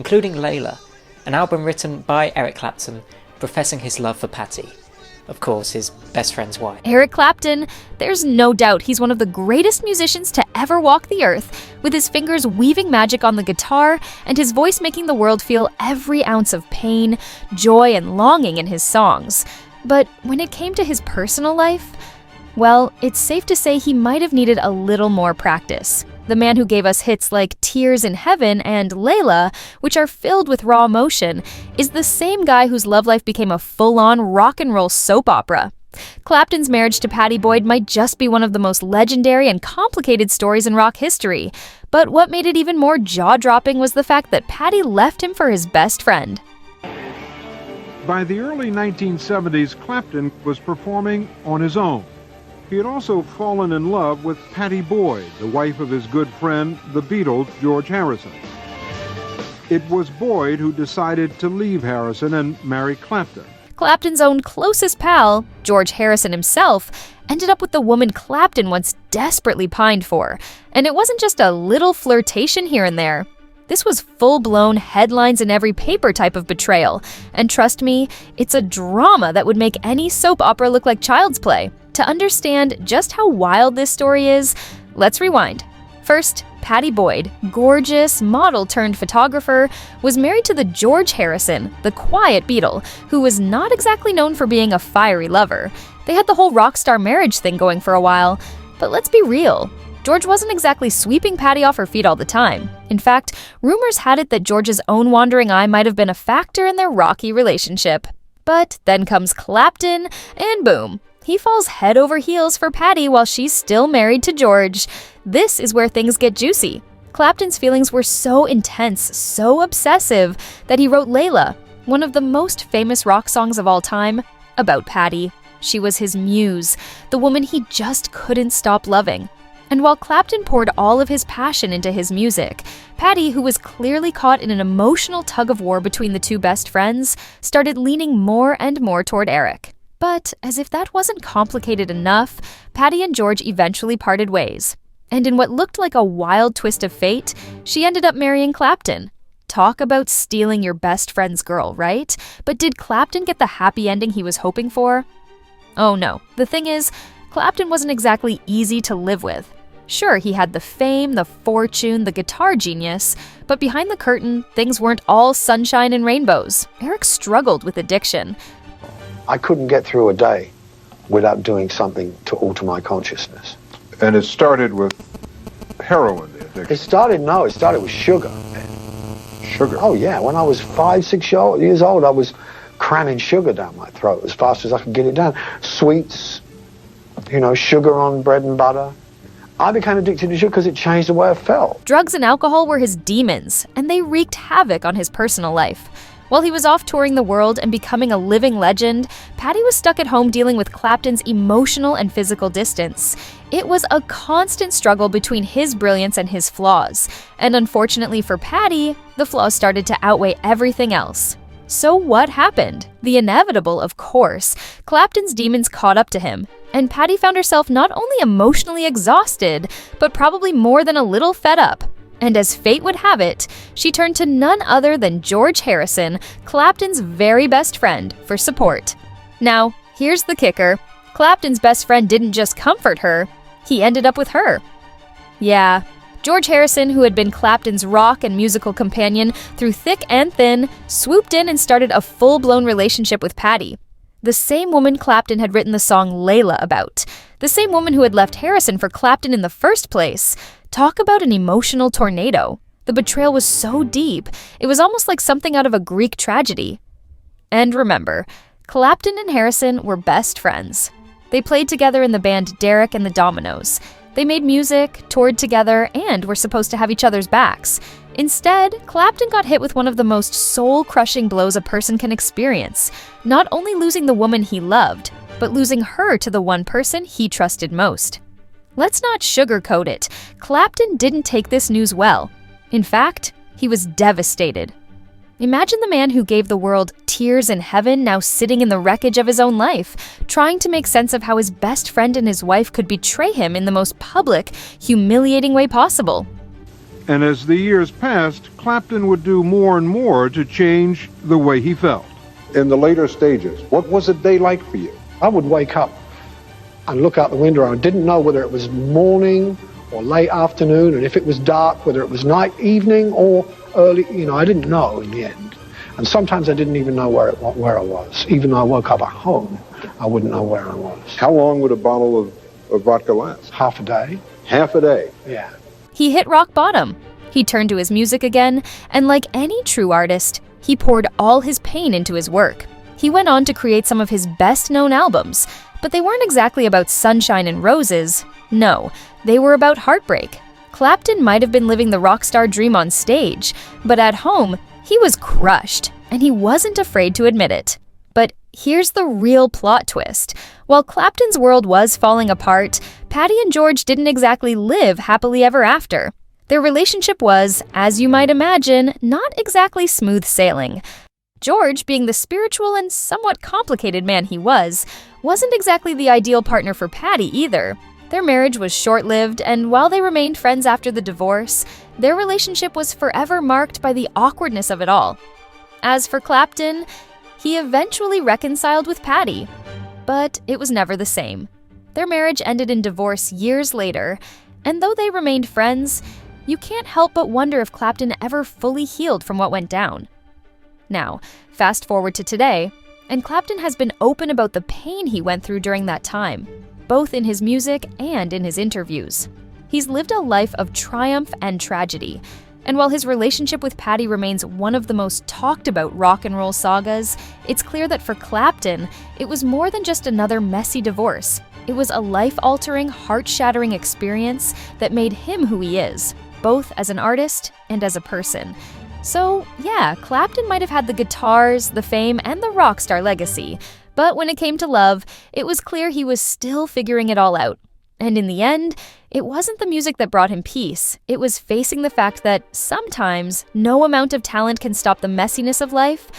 including Layla, an album written by Eric Clapton professing his love for Patty, of course, his best friend's wife. Eric Clapton, there's no doubt he's one of the greatest musicians to ever walk the earth, with his fingers weaving magic on the guitar and his voice making the world feel every ounce of pain, joy, and longing in his songs. But when it came to his personal life, well, it's safe to say he might have needed a little more practice. The man who gave us hits like Tears in Heaven and Layla, which are filled with raw emotion, is the same guy whose love life became a full-on rock and roll soap opera. Clapton's marriage to Patty Boyd might just be one of the most legendary and complicated stories in rock history, but what made it even more jaw-dropping was the fact that Patty left him for his best friend. By the early 1970s, Clapton was performing on his own. He had also fallen in love with Patty Boyd, the wife of his good friend, the Beatles' George Harrison. It was Boyd who decided to leave Harrison and marry Clapton. Clapton's own closest pal, George Harrison himself, ended up with the woman Clapton once desperately pined for. And it wasn't just a little flirtation here and there. This was full-blown headlines in every paper type of betrayal. And trust me, it's a drama that would make any soap opera look like child's play. To understand just how wild this story is, let's rewind. First, Patty Boyd, gorgeous model-turned-photographer, was married to the George Harrison, the quiet Beatle, who was not exactly known for being a fiery lover. They had the whole rock star marriage thing going for a while. But let's be real. George wasn't exactly sweeping Patty off her feet all the time. In fact, rumors had it that George's own wandering eye might have been a factor in their rocky relationship. But then comes Clapton, and boom. He falls head over heels for Patty while she's still married to George. This is where things get juicy. Clapton's feelings were so intense, so obsessive, that he wrote Layla, one of the most famous rock songs of all time, about Patty. She was his muse, the woman he just couldn't stop loving. And while Clapton poured all of his passion into his music, Patty, who was clearly caught in an emotional tug-of-war between the two best friends, started leaning more and more toward Eric. But as if that wasn't complicated enough, Patty and George eventually parted ways. And in what looked like a wild twist of fate, she ended up marrying Clapton. Talk about stealing your best friend's girl, right? But did Clapton get the happy ending he was hoping for? Oh no. The thing is, Clapton wasn't exactly easy to live with. Sure, he had the fame, the fortune, the guitar genius, but behind the curtain, things weren't all sunshine and rainbows. Eric struggled with addiction. I couldn't get through a day without doing something to alter my consciousness. And it started with heroin, the addiction. It started with sugar. Sugar? Oh yeah, when I was 5, 6 years old, I was cramming sugar down my throat as fast as I could get it down. Sweets, sugar on bread and butter. I became addicted to sugar because it changed the way I felt. Drugs and alcohol were his demons, and they wreaked havoc on his personal life. While he was off touring the world and becoming a living legend, Patty was stuck at home dealing with Clapton's emotional and physical distance. It was a constant struggle between his brilliance and his flaws. And unfortunately for Patty, the flaws started to outweigh everything else. So what happened? The inevitable, of course. Clapton's demons caught up to him, and Patty found herself not only emotionally exhausted, but probably more than a little fed up. And as fate would have it, she turned to none other than George Harrison, Clapton's very best friend, for support. Now, here's the kicker. Clapton's best friend didn't just comfort her, he ended up with her. Yeah, George Harrison, who had been Clapton's rock and musical companion through thick and thin, swooped in and started a full-blown relationship with Patty. The same woman Clapton had written the song Layla about. The same woman who had left Harrison for Clapton in the first place. Talk about an emotional tornado. The betrayal was so deep, it was almost like something out of a Greek tragedy. And remember, Clapton and Harrison were best friends. They played together in the band Derek and the Dominoes. They made music, toured together, and were supposed to have each other's backs. Instead, Clapton got hit with one of the most soul-crushing blows a person can experience, not only losing the woman he loved, but losing her to the one person he trusted most. Let's not sugarcoat it. Clapton didn't take this news well. In fact, he was devastated. Imagine the man who gave the world Tears in Heaven now sitting in the wreckage of his own life, trying to make sense of how his best friend and his wife could betray him in the most public, humiliating way possible. And as the years passed, Clapton would do more and more to change the way he felt. In the later stages, what was a day like for you? I would wake up and look out the window and I didn't know whether it was morning or late afternoon, and if it was dark, whether it was night, evening, or early, I didn't know in the end. And sometimes I didn't even know where I was. Even though I woke up at home, I wouldn't know where I was. How long would a bottle of vodka last? Half a day. Half a day? Yeah. He hit rock bottom. He turned to his music again, and like any true artist, he poured all his pain into his work. He went on to create some of his best-known albums, but they weren't exactly about sunshine and roses. No, they were about heartbreak. Clapton might have been living the rock star dream on stage, but at home, he was crushed, and he wasn't afraid to admit it. But here's the real plot twist. While Clapton's world was falling apart, Patty and George didn't exactly live happily ever after. Their relationship was, as you might imagine, not exactly smooth sailing. George, being the spiritual and somewhat complicated man he was, wasn't exactly the ideal partner for Patty either. Their marriage was short-lived, and while they remained friends after the divorce, their relationship was forever marked by the awkwardness of it all. As for Clapton, he eventually reconciled with Patty, but it was never the same. Their marriage ended in divorce years later, and though they remained friends, you can't help but wonder if Clapton ever fully healed from what went down. Now, fast forward to today, and Clapton has been open about the pain he went through during that time, both in his music and in his interviews. He's lived a life of triumph and tragedy, and while his relationship with Patty remains one of the most talked about rock and roll sagas, it's clear that for Clapton, it was more than just another messy divorce. It was a life-altering, heart-shattering experience that made him who he is, both as an artist and as a person. So, yeah, Clapton might have had the guitars, the fame, and the rock star legacy, but when it came to love, it was clear he was still figuring it all out. And in the end, it wasn't the music that brought him peace. It was facing the fact that sometimes no amount of talent can stop the messiness of life,